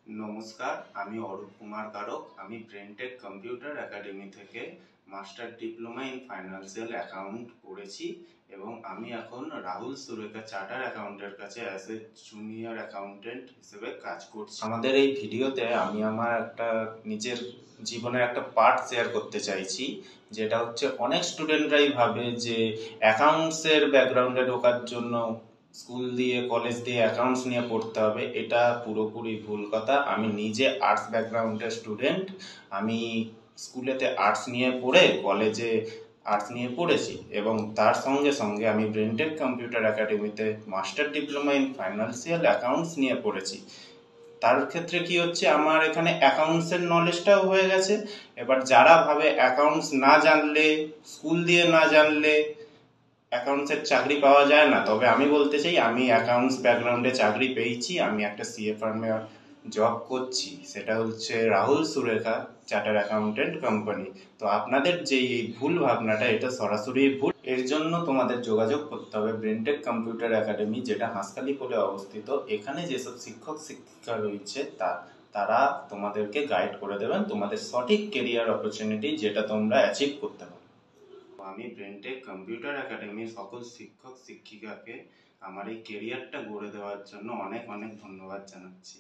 নমস্কার, আমি অরূপ কুমার কারক। আমি ব্রেনটেক কম্পিউটার একাডেমি থেকে master diploma in financial account করেছি এবং আমি এখন রাহুল সুরেখা চার্টার অ্যাকাউন্টের কাছে অ্যাজ এ জুনিয়র অ্যাকাউন্টেন্ট হিসেবে কাজ করছি। আমাদের এই ভিডিওতে আমি আমার একটা নিজের জীবনের একটা পার্ট শেয়ার করতে চাইছি, যেটা হচ্ছে অনেক স্টুডেন্টরাই ভাবে যে অ্যাকাউন্টসের ব্যাকগ্রাউন্ডে ঢোকার জন্য স্কুল দিয়ে কলেজ দিয়ে অ্যাকাউন্টস নিয়ে পড়তে হবে। এটা পুরোপুরি ভুল কথা। আমি নিজে আর্টস ব্যাকগ্রাউন্ডের স্টুডেন্ট। আমি স্কুলেতে আর্টস নিয়ে পড়ে কলেজে আর্টস নিয়ে পড়েছি এবং তার সঙ্গে সঙ্গে আমি ব্রেনটেক কম্পিউটার একাডেমিতে master diploma in financial accounts নিয়ে পড়েছি। তার ক্ষেত্রে কি হচ্ছে, আমার এখানে অ্যাকাউন্টসের নলেজটাও হয়ে গেছে। এবার যারা ভাবে অ্যাকাউন্টস না জানলে, স্কুল দিয়ে না জানলে অ্যাকাউন্টসের চাকরি পাওয়া যায় না, তবে আমি বলতে চাই আমি অ্যাকাউন্টস ব্যাকগ্রাউন্ডে চাকরি পেয়েছি। আমি একটা সিএ ফার্মে জব করছি, সেটা হচ্ছে Rahul Surekha charter accountant company. তো আপনাদের যে এই ভুল ভাবনাটা, এটা সরাসরি ভুল। এর জন্য তোমাদের যোগাযোগ করতে হবে ব্রেনটেক কম্পিউটার একাডেমি, যেটা হাঁসখালি পোলে অবস্থিত। এখানে যেসব শিক্ষক শিক্ষিকা রয়েছে তারা তোমাদেরকে গাইড করে দেবেন তোমাদের সঠিক কেরিয়ার অপরচুনিটি, যেটা তোমরা অ্যাচিভ করতে পারো। আমি ব্রেনটেক কম্পিউটার একাডেমির সকল শিক্ষক শিক্ষিকাকে আমার এই কেরিয়ারটা গড়ে দেওয়ার জন্য অনেক অনেক ধন্যবাদ জানাচ্ছি।